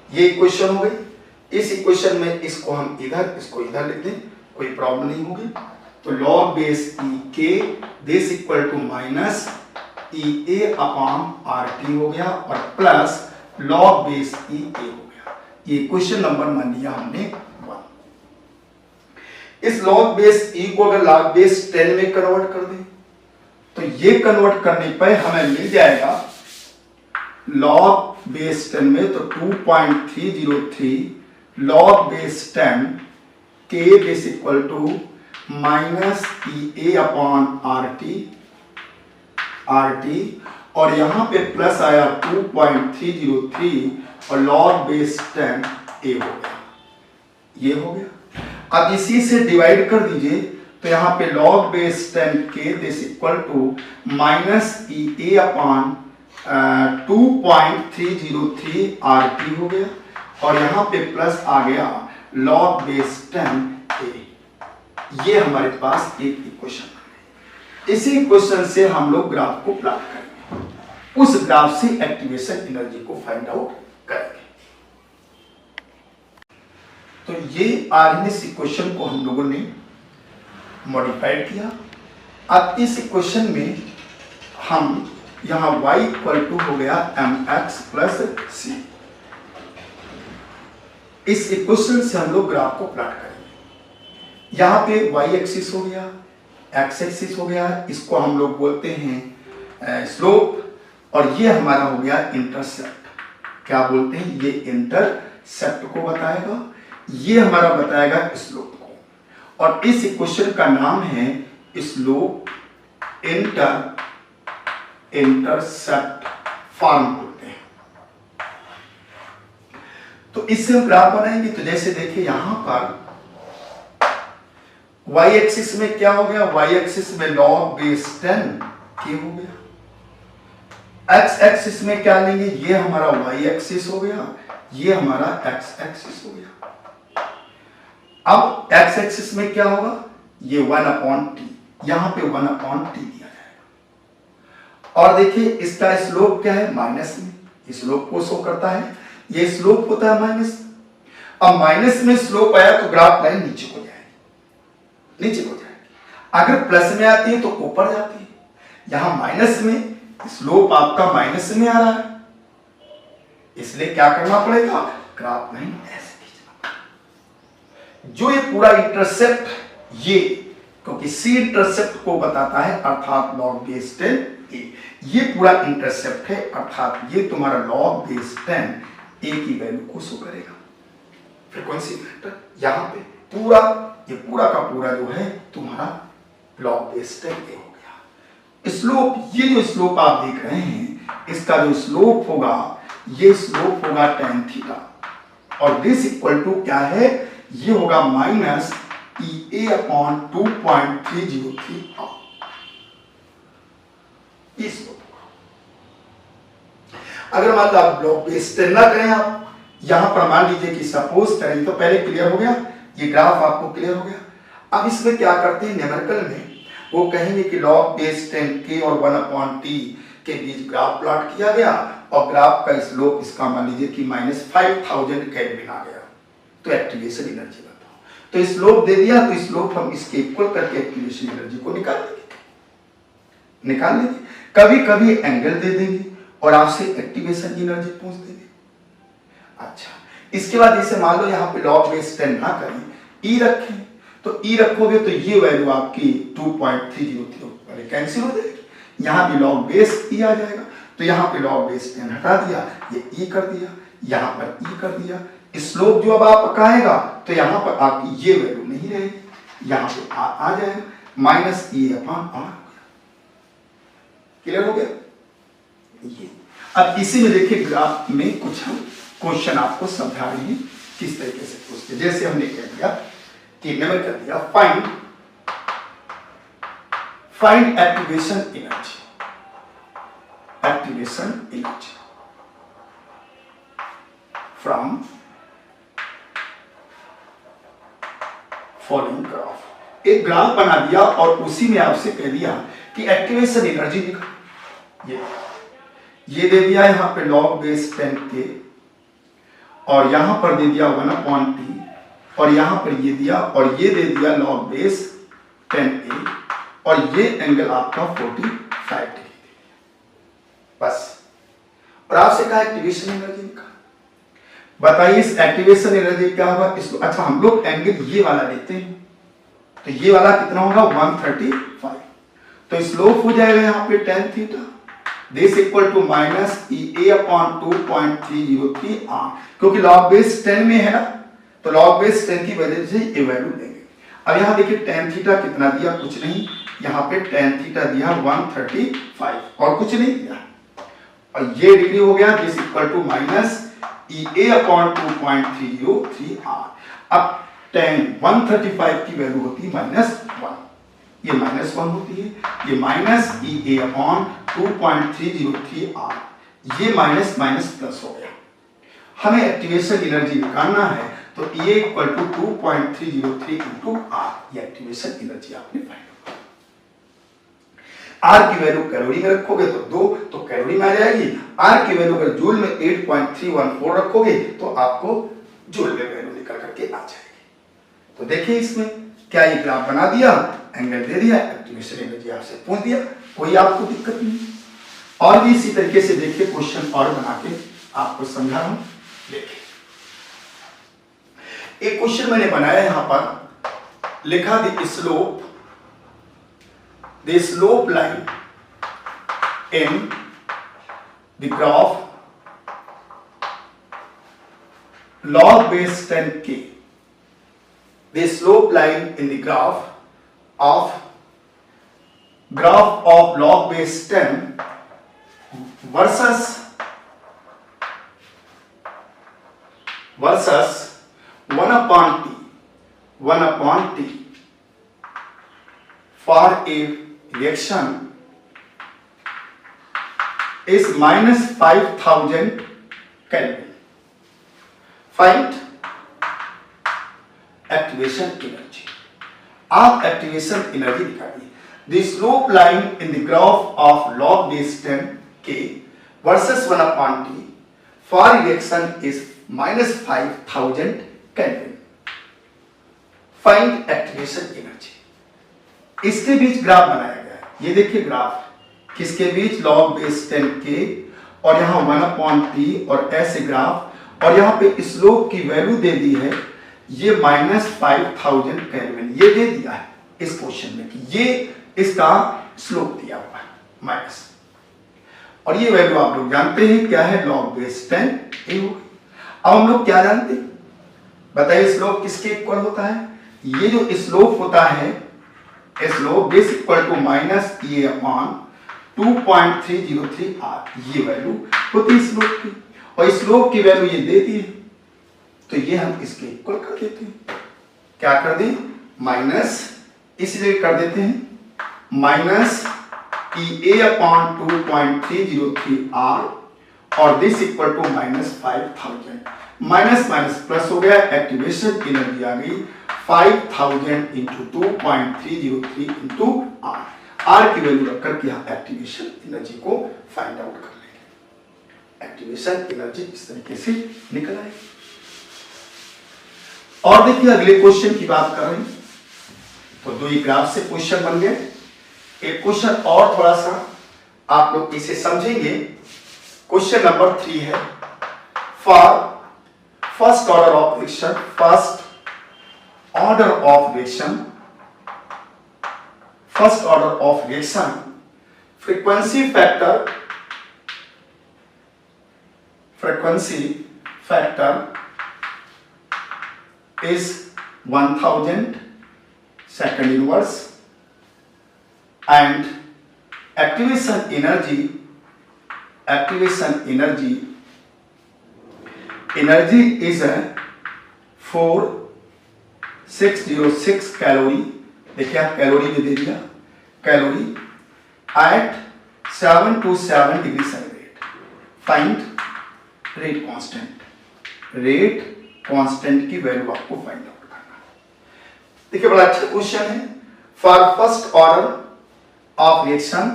ये इक्वेशन हो गई। इस इक्वेशन में इसको हम इधर, इसको इधर लिख दें, कोई प्रॉब्लम नहीं होगी। तो लॉग बेस ई के this equal to minus E A upon R T हो गया और plus log base e A हो गया। ये इक्वेशन नंबर मान लिया हमने 1। इस log बेस e को अगर log बेस 10 में कन्वर्ट कर दें तो ये कन्वर्ट करने पर हमें मिल जाएगा log बेस 10 में तो 2.303 log बेस 10 के this equal to minus E A upon R T और यहां पे प्लस आया 2.303 और log बेस 10 ए हो गया, ये हो गया। अब इसी से डिवाइड कर दीजिए तो यहां पे log बेस 10 के this equal to minus E A upon 2.303 R T हो गया और यहां पे प्लस आ गया log बेस 10 ए। ये हमारे पास एक इक्वेशन है। इसी इक्वेशन से हम लोग ग्राफ को प्लॉट करेंगे। उस ग्राफ से एक्टिवेशन एनर्जी को फाइंड आउट करेंगे। तो ये आरएमएस इक्वेशन को हम लोगों ने मॉडिफाइड किया। अब इस इक्वेशन में हम यहां y इक्वल टू हो गया mx प्लस c, इस इक्वेशन से हम लोग ग्राफ को प्लॉट करेंगे। यहां पे y एक्सिस हो गया, x एक्सिस हो गया, इसको हम लोग बोलते हैं स्लोप, और ये हमारा हो गया इंटरसेप्ट। क्या बोलते हैं? ये इंटरसेप्ट को बताएगा, ये हमारा बताएगा स्लोप को, और इस इक्वेशन का नाम है स्लोप इंटरसेप्ट फॉर्म बोलते हैं। तो इससे हम ग्राफ बनाएंगे। तो जैसे देखिए यहां पर y एक्सिस में क्या हो गया, y एक्सिस में log बेस 10 के हो गया। x एक्सिस में क्या लेंगे, ये हमारा y एक्सिस हो गया, ये हमारा x एक्सिस हो गया। अब x एक्सिस में क्या होगा, ये 1/t, यहां पे 1/t दिया जाएगा। और देखिए इसका स्लोप क्या है, माइनस में, स्लोप को शो करता है, ये स्लोप होता है माइनस। अब माइनस में स्लोप आया तो ग्राफ लाइन नीचे को जाएगी, नीचे को जाएगी। अगर प्लस में आती है तो ऊपर जाती है। यहां माइनस में स्लोप आपका माइनस में आ रहा है, इसलिए क्या करना पड़ेगा, ग्राफ लाइन ऐसे खींचना। जो ये पूरा इंटरसेप्ट, ये क्योंकि सी इंटरसेप्ट को बताता है, अर्थात log बेस 10 a, ये पूरा इंटरसेप्ट है, अर्थात ये तुम्हारा log बेस 10 a की वैल्यू को शो करेगा। फ्रीक्वेंसी फैक्टर यहां पे पूरा, ये पूरा का पूरा जो है तुम्हारा log बेस 10 a हो गया। स्लोप, ये जो स्लोप आप देख रहे हैं, इसका जो स्लोप होगा, ये स्लोप होगा tan थीटा, और दिस इक्वल टू क्या है, ये होगा माइनस EA अपॉन 2.303 r। अगर मान लो आप log बेस 10 ना करें, आप यहां पर मान लीजिए कि सपोज करें, तो पहले क्लियर हो गया, ये ग्राफ आपको क्लियर हो गया। अब इसमें क्या करते हैं, न्यूमेरिकल में वो कहेंगे कि log बेस 10k और 1/t के बीच ग्राफ प्लॉट किया गया, और ग्राफ का स्लोप इसका मान लीजिए कि -5000 केल्विन आ गया, तो एक्टिवेशन एनर्जी बताओ। तो स्लोप दे दिया, तो स्लोप हम इसके इक्वल करके एक्टिवेशन एनर्जी को निकाल लेंगे। कभी कभी एंगल दे देंगे और आपसे एक्टिवेशन एनर्जी पूछ देंगे। अच्छा, इसके बाद जैसे मान लो यहाँ पे log बेस 10 ना करें, e रखें, तो e रखोगे तो ये वैल्यू आपकी 2.303 कैंसिल हो जाएगी। यहाँ भी log बेस e आ जाएगा, तो यहाँ पे log बेस 10 हटा दिया, ये e कर दिया, यहाँ पर e कर दिया। स्लोप जो अब आपका आएगा, तो यहाँ पर आपकी ये वैल्यू नहीं रहेगी, यहाँ पे आ जाएगा, माइनस E/R। क्लियर हो गया ये। अब इसी में देखिए ग्राफ में कुछ हम क्वेश्चन आपको समझा रहे हैं किस तरीके से पूछते। जैसे हमने कह दिया कि नंबर कर दिया, find activation energy from following graph. एक ग्राफ बना दिया और उसी में आपसे कह दिया कि एक्टिवेशन एनर्जी निकाल। ये दे दिया यहाँ पे log बेस 10k, और यहां पर दे दिया 1/t, और यहां पर ये दिया, और ये दे दिया log बेस 10a, और ये एंगल आपका 45 डिग्री। बस, और आपसे कहा एक्टिवेशन एनर्जी निकाल। बताइए इस एक्टिवेशन एनर्जी क्या होगा। अच्छा, हम लोग एंगल ये वाला लेते हैं, तो ये वाला कितना होगा, 135। तो स्लोप हो जाएगा यहाँ पे tan theta, this equal to minus EA upon 2.303 r, क्योंकि log बेस 10 में है ना, तो log बेस 10 की वजह से ये वैल्यू लेंगे। अब यहाँ देखिए tan थीटा कितना दिया, कुछ नहीं, यहाँ पे tan थीटा दिया 135, और कुछ नहीं दिया, और ये डिग्री हो गया, this equal to minus EA upon 2.303 r। अब tan 135 की वैल्यू होती है -1, ये -1 होती है, ये माइनस EA अपॉन 2.303 r, ये माइनस माइनस प्लस हो गया। हमें एक्टिवेशन एनर्जी निकालना है, तो E equal to 2.303 into r, ये एक्टिवेशन एनर्जी आपने फाइंड। आर की वैल्यू कैलोरी में रखोगे तो 2 तो कैलोरी में आ जाएगी। आर की वैल्यू अगर जूल में 8.314 रखोगे तो आपको जूल में वैल्यू निकल करके आ जाएगी। तो देखिए इसमें क्या ये ग्राफ बना दिया, एंगल दे दिया, एक्टिवेशन एनर्जी आपसे पूछ दिया, कोई आपको दिक्कत नहीं। और भी इसी तरीके से देखिए क्वेश्चन और बना के आपको समझा रहा हूं। देखिए एक क्वेश्चन मैंने बनाया यहां पर, लिखा the slope line in the graph log base 10k, the slope line in the graph of log base 10 versus 1 upon t for a reaction is minus 5000 Kelvin. Find activation energy. आप एक्टिवेशन एनर्जी निकालिए। The slope line in the graph of log base 10k versus 1 upon t for reaction is minus 5000 kelvin. Find activation energy. इसके बीच ग्राफ बनाया गया है। ये देखिए ग्राफ किसके बीच, लॉग बेस 10k और यहां 1 अपॉन t और ऐसे ग्राफ, और यहां पे स्लोप की वैल्यू दे दी है ये minus 5000 केल्विन, ये दे दिया है इस क्वेश्चन में कि ये इसका स्लोप दिया हुआ है माइनस, और ये वैल्यू आप लोग जानते हैं क्या है, लॉग बेस 10 ए होगी। अब हम लोग क्या जानते हैं, बताइए स्लोप किसके इक्वल होता है, ये जो स्लोप होता है slope base equal to minus A upon 2.303 R, ये वैल्यू होती है स्लोप की, और स्लोप की वैल्यू ये देती है, तो ये हम इसके इक्वल कर देते हैं। क्या कर दें, माइनस, इसलिए कर देते हैं माइनस ए अपॉन 2.303 आर और this equal to minus 5000, minus minus plus हो गया, एक्टिवेशन एनर्जी आ गई 5000 इंटू 2.303 इंटू आर। आर की वैल्यू रख करके यहाँ एक्टिवेशन एनर्जी को फाइंड आउट कर लेंगे। एक्टिवेशन एनर्जी इस तरीके से निकल आएगी। और देखिए अगले क्वेश्चन की बात कर रहे हैं, तो दो ही ग्राफ से क्वेश्चन बन गए। एक क्वेश्चन और थोड़ा सा आप लोग इसे समझेंगे। क्वेश्चन नंबर 3 है, for first order of reaction, first order of reaction frequency factor is 1000 second inverse and activation energy is a 4606 calorie. देखिए आप कैलोरी में दे दिया, calorie at 7 to 7 degree centigrade. Find rate constant की वैल्यू आपको फाइंड आउट करना है। देखिए बड़ा अच्छा क्वेश्चन है। For first order of reaction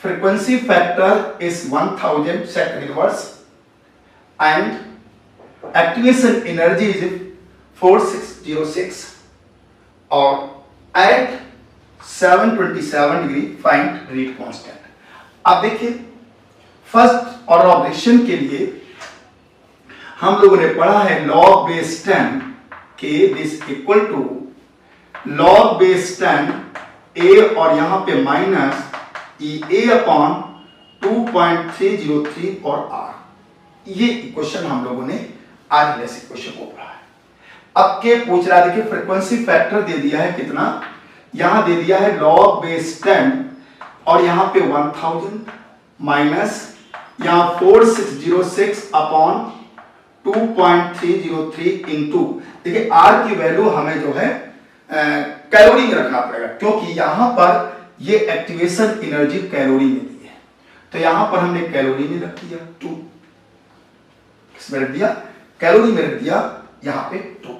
frequency factor is 1000 second inverse and activation energy is 4606 और at 727 degree find rate constant. अब देखिए फर्स्ट ऑर्डर ऑफ रिएक्शन के लिए हम लोगों ने पढ़ा है log base 10 के this equal to log base 10 a और यहां पे माइनस ए अपॉन 2.303 और r। ये इक्वेशन हम लोगों ने आज जैसे इक्वेशन को पढ़ा है। अब के पूछ रहा है, देखिए फ्रीक्वेंसी फैक्टर दे दिया है कितना, यहां दे दिया है log base 10 और यहां पे 1000 माइनस यहां 4606 अपॉन 2.303 इंटू, देखिए आर की वैल्यू हमें जो है कैलोरी में रखना पड़ेगा, क्योंकि यहां पर ये एक्टिवेशन एनर्जी कैलोरी में दी है, तो यहां पर हमने कैलोरी में रख दिया 2, किसमें रख दिया, कैलोरी में रख दिया, यहां पे 2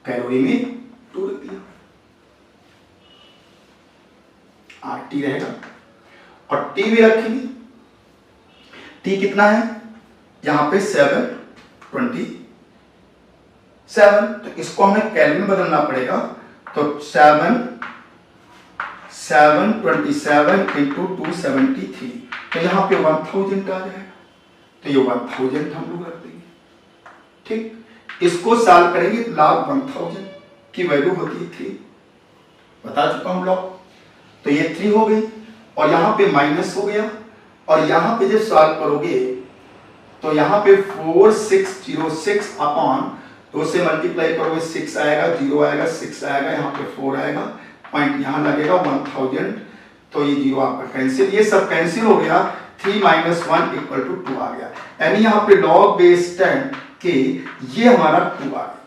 कैलोरी में 2 रख दिया। टी भी रखेंगे, टी कितना है यहाँ पे 727, तो इसको हमें केल्विन बदलना पड़ेगा, तो 727 इंटू 273, तो यहाँ पे 1000 आ जाएगा, तो ये 1000 हम लोग रख देंगे। ठीक, इसको सॉल्व करेंगे, log 1000 की वैल्यू होती है 3, बता चुका हूं लॉग, तो ये 3 हो गई और यहाँ पे माइनस हो गया, और यहाँ पे जब सॉल्व करोगे तो यहाँ पे 4606 अपॉन 2 से मल्टीप्लाई करोगे 6 आएगा, 0 आएगा, 6 आएगा, यहाँ पे 4 आएगा, पॉइंट यहाँ लगेगा 1000, तो ये 0 आपका कैंसिल, ये सब कैंसिल हो गया, 3 - 1 = 2 आ गया, यानी यहाँ पे log बेस 10 के ये हमारा 2 आ गया,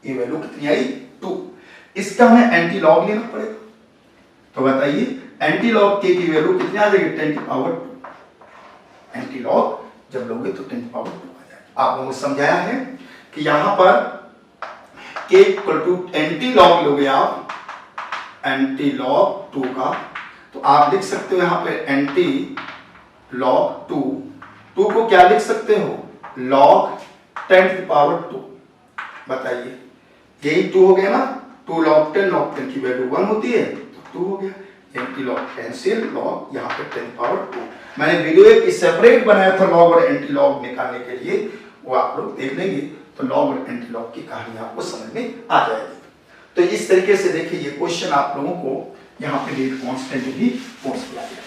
ये वैल्यू कितनी आई 2। इसका हमें एंटी लॉग लेना पड़ेगा, तो बताइए एंटी लॉग के की वैल्यू कितनी आ जाएगी 10 की पावर 2, एंटी लॉग जब लोगे तो 10 की पावर 2 आ जाएगा। आप लोगों को समझाया है कि यहां पर k = एंटी लॉग लोगे आप, एंटी लॉग 2 का, तो आप लिख सकते हो यहां पे एंटी लॉग 2 को क्या लिख सकते हो log 10 की पावर 2, बताइए यही 2 हो गया ना, 2 log 10 की वैल्यू 1 होती है, तो 2 हो गया, एंटी लॉग कैंसिल, लॉग यहाँ पे 10 की पावर 2। मैंने वीडियो एक सेपरेट बनाया था लॉग और एंटी लॉग निकालने के लिए, वो आप लोग देख लेंगे तो लॉग और एंटी लॉग की कहानी आपको समझ में आ जाएगी। तो इस तरीके से देखिए ये क्वेश्चन आप लोगों को यहाँ पे रेट कांस्टेंट भी पूछ किया गया।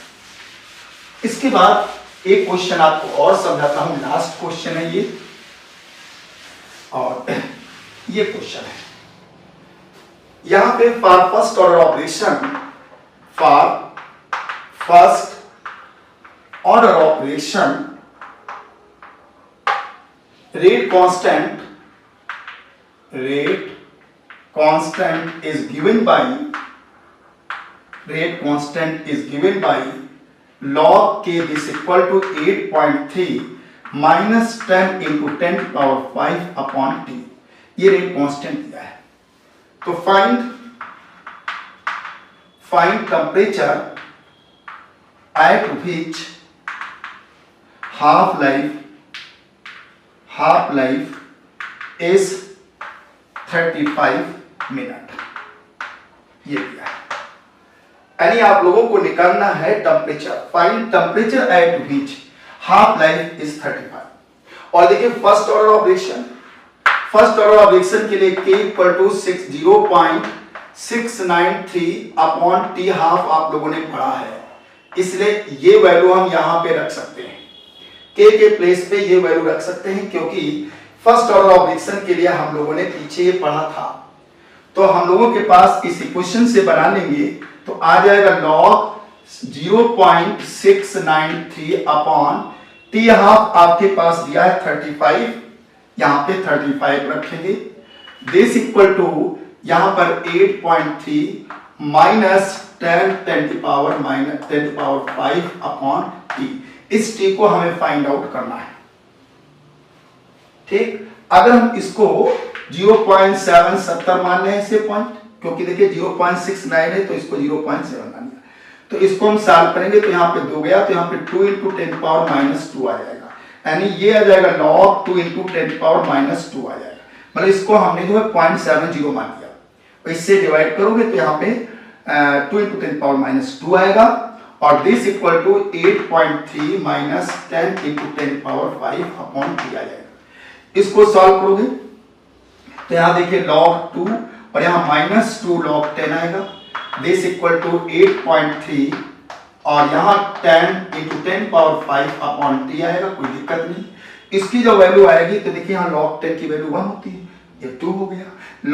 इसके बाद एक क्वेश्चन आपको और समझाता हूं, लास्ट क्वेश्चन है ये, और ये क्वेश्चन है यहां पे for first order operation, for first order operation rate constant is given by log k is equal to 8.3 minus 10 into 10 to the power 5 upon t, ये रेट कांस्टेंट दिया है। तो find temperature at which half life is 35 minute, ये दिया है, यानी आप लोगों को निकालना है temperature, find temperature at which half life is 35। और देखिए फर्स्ट ऑर्डर ऑपरेशन के लिए k = 0.693 अपॉन t हाफ आप लोगों ने पढ़ा है, इसलिए ये वैल्यू हम यहां पे रख सकते हैं, k के प्लेस पे ये वैल्यू रख सकते हैं, क्योंकि फर्स्ट ऑर्डर ऑपरेशन के लिए हम लोगों ने पीछे ये पढ़ा था, तो हम लोगों के पास इस इक्वेशन से बना लेंगे तो आ जाएगा log 0.693 अपॉन t हाफ आपके पास दिया है 35, यहां पे 35 रखेंगे, दिस इक्वल टू यहां पर 8.3 माइनस 10 की पावर 5 अपॉन t, इस t को हमें फाइंड आउट करना है। ठीक, अगर हम इसको 0.770 मान लें इसे पॉइंट, क्योंकि देखिए 0.69 है तो इसको 0.7 मान लिया, तो इसको हम सॉल्व करेंगे तो यहाँ पे 2 गया, तो यहाँ पे 2 × 10 की पावर -2 आ जाएगा, यानी ये आ जाएगा log 2 × 10 की पावर -2 आ जाएगा, मतलब इसको हमने जो है 0.70 मान लिया, तो इससे डिवाइड करोगे तो यहाँ पे 2 × 10 की पावर -2 आएगा, और दिस इक्वल टू 8.3 माइनस 10 × 10 की पावर 5 अपॉन t आ जाएगा। इसको सॉल्व करोगे तो यहाँ देखिए log 2 और यहाँ -2 log 10 आएगा, दिस इक्वल टू 8.3 और यहाँ 10 × 10 की पावर 5 अपॉन t आएगा, कोई दिक्कत नहीं। इसकी जो वैल्यू आएगी तो देखिए यहाँ log 10 की वैल्यू 1 होती है, ये 2 हो गया,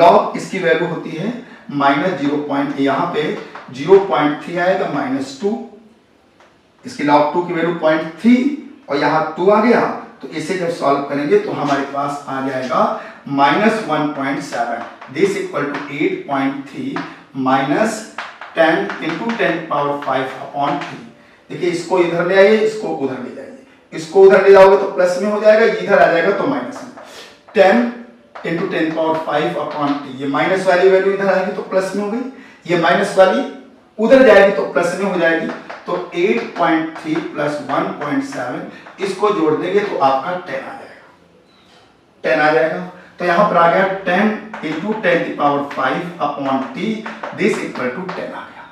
log इसकी वैल्यू होती है -0. यहाँ पे 0.3 आएगा -2, इसकी log 2 की वैल्यू 0.3 और यहाँ 2 आ गया, तो इसे जब सॉल्व करेंगे तो हमारे पास आ जाएगा -1.7, दिस इक्वल टू 8.3 माइनस 10 × 10 की पावर 5 अपॉन 3। देखिए इसको इधर ले आइए, इसको उधर ले जाइए, इसको उधर ले जाओगे तो प्लस में हो जाएगा, इधर आ जाएगा तो माइनस में, 10 × 10 की पावर 5 अपॉन 3, ये माइनस वाली वैल्यू इधर आएगी तो प्लस में हो गई, ये माइनस वाली उधर जाएगी तो प्लस में हो जाएगी, तो 8.3 प्लस 1.7 इसको जोड़ देंगे तो आपका 10 आ जाएगा, 10 आ जाएगा। तो यहां पर आ गया 10 into 10⁵ upon T, this equal to 10 आ गया।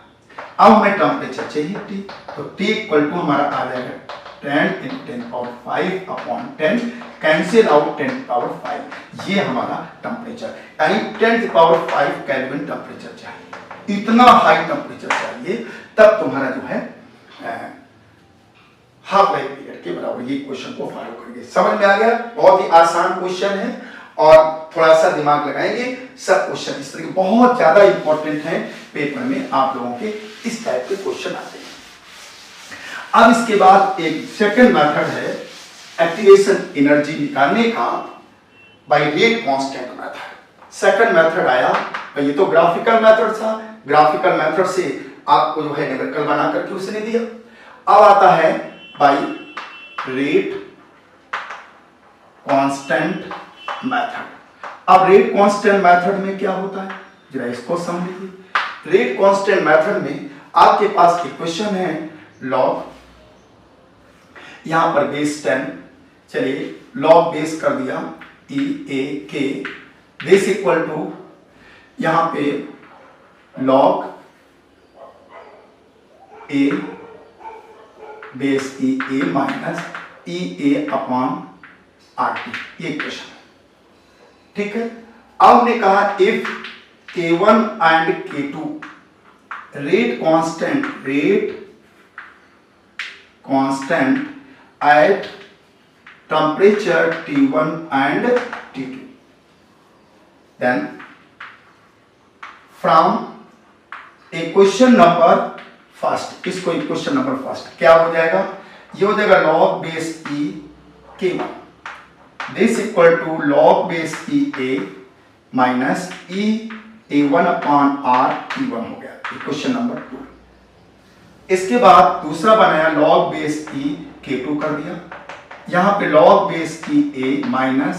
अब हमें टेम्परेचर चाहिए टी, तो टी इक्वल टू हमारा आ जाएगा 10 इंटू 10⁵ अपॉन 10, कैंसिल आउट 10⁵, ये हमारा टेम्परेचर, यानी 10⁵ केल्विन टेम्परेचर चाहिए। इतना हाई टेम्परेचर चाहिए तब तुम्हारा जो है हाफ लाइफ पीरियड के बराबर। ये क्वेश्चन को फॉलो करेंगे। समझ में आ गया? बहुत ही आसान क्वेश्चन है और थोड़ा सा दिमाग लगाएंगे। सब क्वेश्चन इस तरह के बहुत ज्यादा इंपॉर्टेंट हैं, पेपर में आप लोगों के इस टाइप के क्वेश्चन आते हैं। अब इसके बाद एक सेकंड मेथड है एक्टिवेशन एनर्जी निकालने का by rate constant method. Second method आया, ये तो ग्राफिकल मेथड था, ग्राफिकल मेथड से आपको जो है न्यूमेरिकल बना करके उसने दिया। अब आता है बाय रेट कांस्टेंट मेथड। अब रेट कांस्टेंट मेथड में क्या होता है जरा इसको समझिए। रेट कांस्टेंट मेथड में आपके पास इक्वेशन है लॉग, यहां पर बेस 10, चलिए लॉग बेस कर दिया ई ए के, दिस इक्वल टू यहां पे log A base e A minus E A upon R T, ये इक्वेशन है, ठीक है। अब हमने कहा if K1 and K2 rate constant at temperature T1 and T2, then from equation number first, इसको इक्वेशन नंबर फर्स्ट क्या हो जाएगा, ये हो जाएगा log base E K1, this equal to log base E A minus E A1 upon R T1 हो गया, इक्वेशन नंबर 2। इसके बाद दूसरा बनाया log बेस E K2 कर दिया, यहां पे log base E A minus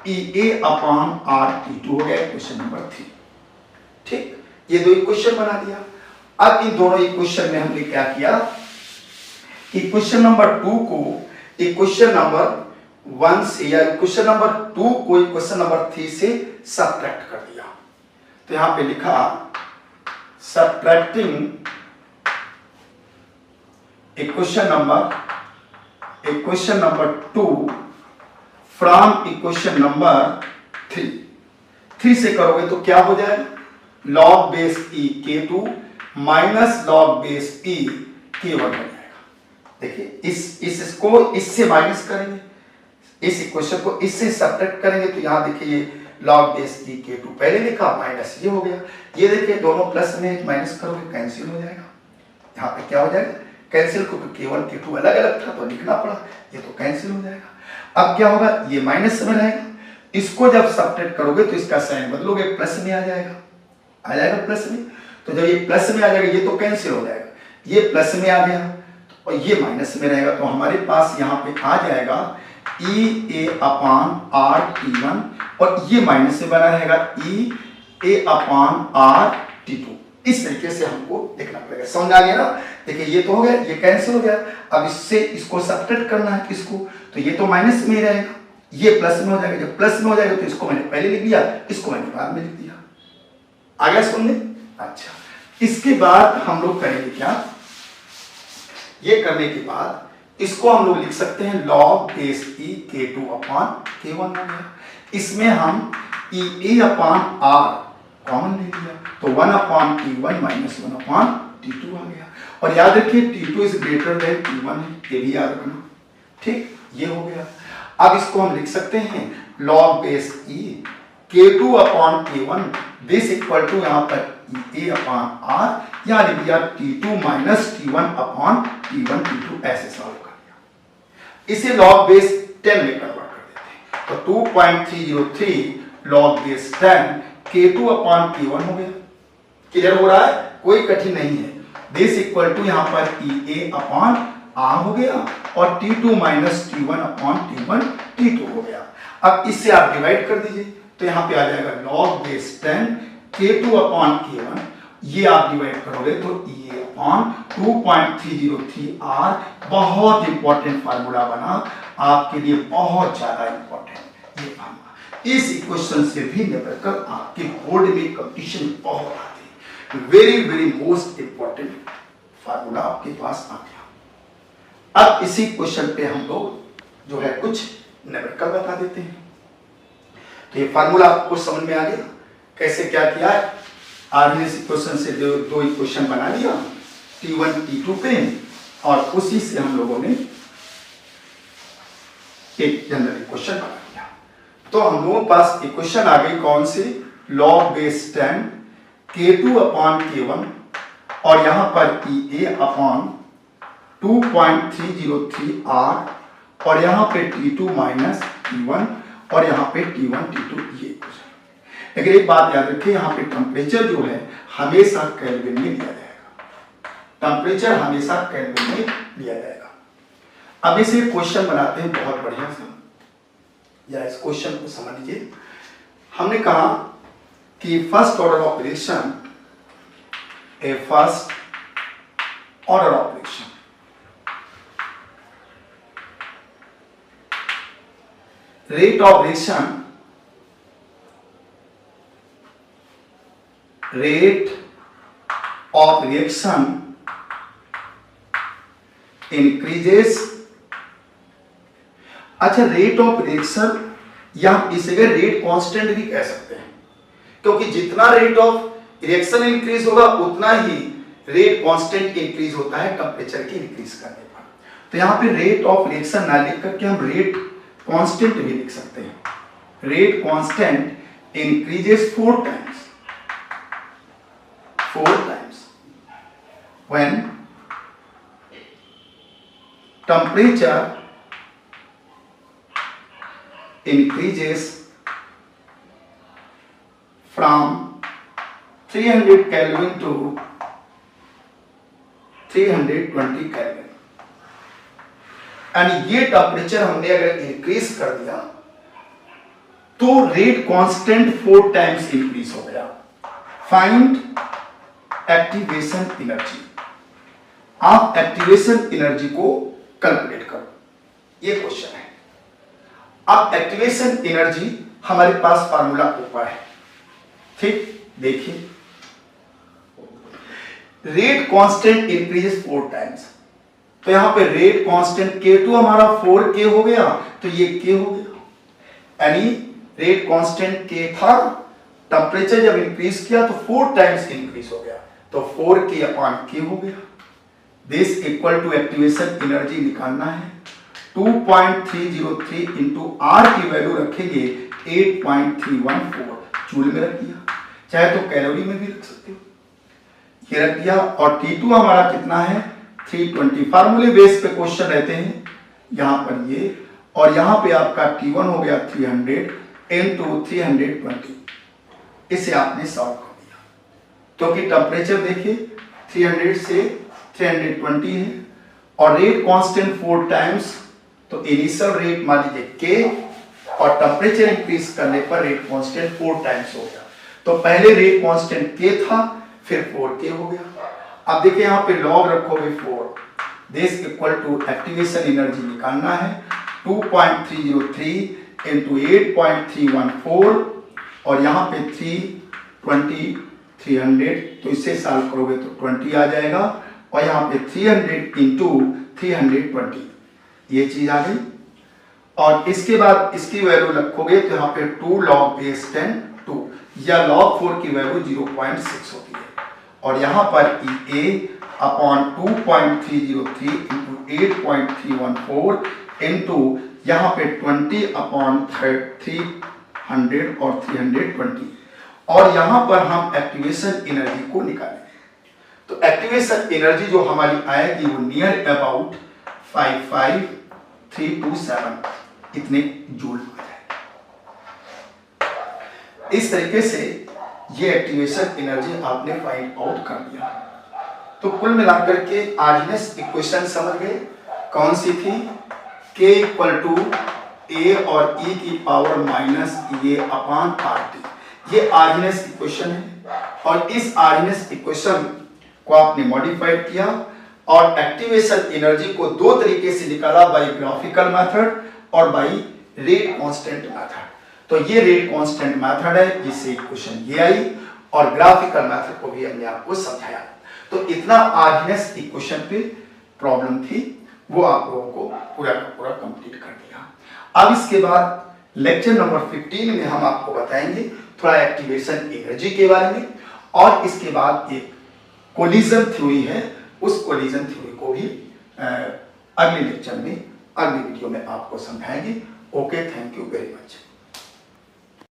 E A upon R T2 हो गया, इक्वेशन नंबर 3। ठीक, ये दो इक्वेशन बना दिया। अब इन दोनों इक्वेशन में हमने क्या किया, इक्वेशन नंबर 2 को इक्वेशन नंबर 1 से या इक्वेशन नंबर 2 को इक्वेशन नंबर 3 से सबट्रैक्ट कर दिया। तो यहां पे लिखा subtracting equation number 2 from equation number 3 से करोगे तो क्या हो जाएगा, log base E K2 minus log base E K1 हो जाएगा। देखिए इसको इससे माइनस करेंगे, इस इक्वेशन को इससे सब्ट्रैक्ट करेंगे तो यहां देखिए ये log बेस E K2 पहले लिखा माइनस ये हो गया, ये देखिए दोनों प्लस में माइनस करोगे कैंसिल हो जाएगा, यहाँ पे क्या हो जाएगा कैंसिल, क्योंकि K1 K2 अलग अलग था तो लिखना पड़ा, ये तो कैंसिल हो जाएगा। अब क्या होगा, ये माइनस में रहेगा, इसको जब सब्ट्रैक्ट करोगे तो इसका साइन बदलोगे, प्लस में आ जाएगा प्लस में, तो जब ये प्लस में आ जाएगा ये तो कैंसिल हो जाएगा, ये प्लस में आ गया और ये माइनस में रहेगा, तो हमारे पास यहाँ पे आ जाएगा E A upon R T1 और ये माइनस में बना रहेगा E A upon R T2। इस तरीके से हमको लिखना पड़ेगा, समझ आ गया ना। देखिए ये तो हो गया, ये कैंसिल हो गया, अब इससे इसको सब्ट्रैक्ट करना है इसको, तो ये तो माइनस में ही रहेगा, ये प्लस में हो जाएगा, जब प्लस में हो जाएगा तो इसको मैंने पहले लिख दिया, इसको मैंने बाद में लिख दिया। आ गया सुनने? अच्छा, इसके बाद हम लोग करेंगे क्या, ये करने के बाद इसको हम लोग लिख सकते हैं log base E K2 upon K1 हो गया, इसमें हम E A upon R common ले लिया, तो 1 upon T1 minus 1 upon T2 आ गया, और याद रखिए T2 is greater than T1, ये भी याद रखना। ठीक, ये हो गया। अब इसको हम लिख सकते हैं log base E K2 upon K1, this equal to यहाँ पर E A अपॉन R, या लिख दिया T2 minus T1 upon T1 T2, ऐसे सॉल्व कर दिया। इसे log बेस 10 में कन्वर्ट कर देते हैं, तो 2.303 log base 10 K2 upon K1 हो गया। क्लियर हो रहा है, कोई कठिन नहीं है। दिस इक्वल टू यहाँ पर E A अपॉन R हो गया और T2 minus T1 upon T1 T2 हो गया। अब इससे आप डिवाइड कर दीजिए, तो यहाँ पे आ जाएगा log base 10 K2 upon K1, ये आप डिवाइड करोगे तो E A अपॉन 2.303 R। बहुत इंपॉर्टेंट फार्मूला बना आपके लिए, बहुत ज्यादा इंपॉर्टेंट ये फार्मूला। इस इक्वेशन से भी न्यूमेरिकल आपके बोर्ड में कंपटीशन बहुत आते हैं। Very very most important formula आपके पास आ गया। अब इसी क्वेश्चन पे हम लोग जो है कुछ न्यूमेरिकल बता देते हैं। तो ये फार्मूला आपको समझ में आ गया कैसे क्या किया है। आर्डिनरी इक्वेशन से दो इक्वेशन बना लिया T1 T2 पे, और उसी से हम लोगों ने एक जनरल इक्वेशन बना लिया। तो हम लोगों के पास इक्वेशन आ गई कौन सी, log base 10 K2 upon K1 और यहां पर EA अपॉन 2.303 R और यहां पे T2 माइनस T1 और यहां पे T1 T2 ये इक्वेशन। लेकिन एक बात याद रखिए, यहाँ पे टेम्परेचर जो है हमेशा केल्विन में लिया जाएगा, टेम्परेचर हमेशा केल्विन में लिया जाएगा। अब इसे क्वेश्चन बनाते हैं बहुत बढ़िया से, या इस क्वेश्चन को समझ लीजिए। हमने कहा कि first order operation, A first order operation rate of reaction increases। अच्छा, रेट ऑफ रिएक्शन या इसे रेट कांस्टेंट भी कह सकते हैं, क्योंकि जितना रेट ऑफ रिएक्शन इंक्रीज होगा उतना ही रेट कांस्टेंट इंक्रीज होता है टेम्परेचर की इंक्रीज करने पर। तो यहाँ पे रेट ऑफ रिएक्शन ना लिख करके हम रेट कांस्टेंट भी लिख सकते हैं। Rate constant increases 4 times when temperature increases from 300 Kelvin to 320 Kelvin। And ये टेम्परेचर हमने अगर इंक्रीज कर दिया तो रेट कांस्टेंट 4 टाइम्स इंक्रीज हो गया। Find activation energy. आप एक्टिवेशन एनर्जी को कैलकुलेट करो, ये क्वेश्चन है। अब एक्टिवेशन एनर्जी हमारे पास फार्मूला ऊपर है, ठीक, देखिए रेट कांस्टेंट इंक्रीजेस 4 टाइम्स। तो यहां पे रेट कांस्टेंट K2 हमारा 4K हो गया, तो ये K हो गया। यानी रेट कांस्टेंट K था, टेम्परेचर जब इंक्रीज किया तो 4 टाइम्स इंक्रीज हो गया, तो 4K अपॉन K हो गया। This equal to activation energy निकालना है 2.303 इंटू R की वैल्यू रखेंगे 8.314, जूल में रख दिया, चाहे तो कैलोरी में भी रख सकते हो, ये रख दिया। और T2 हमारा कितना है 320। फार्मूले बेस पे क्वेश्चन रहते हैं यहां पर ये, और यहां पे आपका T1 हो गया 300 into 320, इसे आपने सॉल्व कर दिया। क्योंकि टेम्परेचर देखिए 300 से 320 है और रेट कांस्टेंट 4 टाइम्स, तो इनिशियल रेट मान लीजिए K और टेम्परेचर इंक्रीज करने पर रेट कांस्टेंट 4 टाइम्स हो गया। तो पहले रेट कांस्टेंट K था, फिर 4K हो गया। अब देखिए यहाँ पे लॉग रखोगे 4, this equal to activation energy निकालना है 2.303 इंटू 8.314 और यहाँ पे 320 300, तो इससे सॉल्व करोगे तो 20 आ जाएगा, और यहाँ पे 300 इंटू 320, ये चीज आ गई। और इसके बाद इसकी वैल्यू रखोगे तो यहाँ पे 2 log बेस 10 2 या log 4 की वैल्यू 0.6 होती है, और यहां पर EA अपॉन 2.303 इंटू 8.314 इंटू यहां पे 20 अपॉन 300 और 320, और यहां पर हम एक्टिवेशन एनर्जी को निकालेंगे। तो एक्टिवेशन एनर्जी जो हमारी आएगी वो नियर अबाउट 55327 इतने जूल आ जाएगा। इस तरीके से ये एक्टिवेशन एनर्जी आपने फाइंड आउट कर लिया। तो कुल मिलाकर के आर्डिनेस इक्वेशन समझ गए, कौन सी थी, K इक्वल टू A और E की power minus A upon RT, ये आर्डिनेस इक्वेशन है। और इस आर्डिनेस इक्वेशन को आपने मॉडिफाइड किया और एक्टिवेशन एनर्जी को दो तरीके से निकाला, बाय ग्राफिकल मेथड और बाय रेट कांस्टेंट मेथड। तो ये रेट कांस्टेंट मेथड है जिससे क्वेश्चन ये आई और ग्राफिकल मेथड को भी हमने आपको समझाया। तो इतना आर्गीनेस इक्वेशन पे प्रॉब्लम थी, वो आप लोगों को पूरा का पूरा कंप्लीट कर दिया। अब इसके बाद लेक्चर नंबर 15 में हम आपको बताएंगे थोड़ा एक्टिवेशन एनर्जी के बारे में, और इसके बाद एक कोलिजन थ्योरी है, उस कोलिजन थ्योरी को भी अगले लेक्चर में, अगले वीडियो में आपको समझाएंगे। Okay, thank you very much.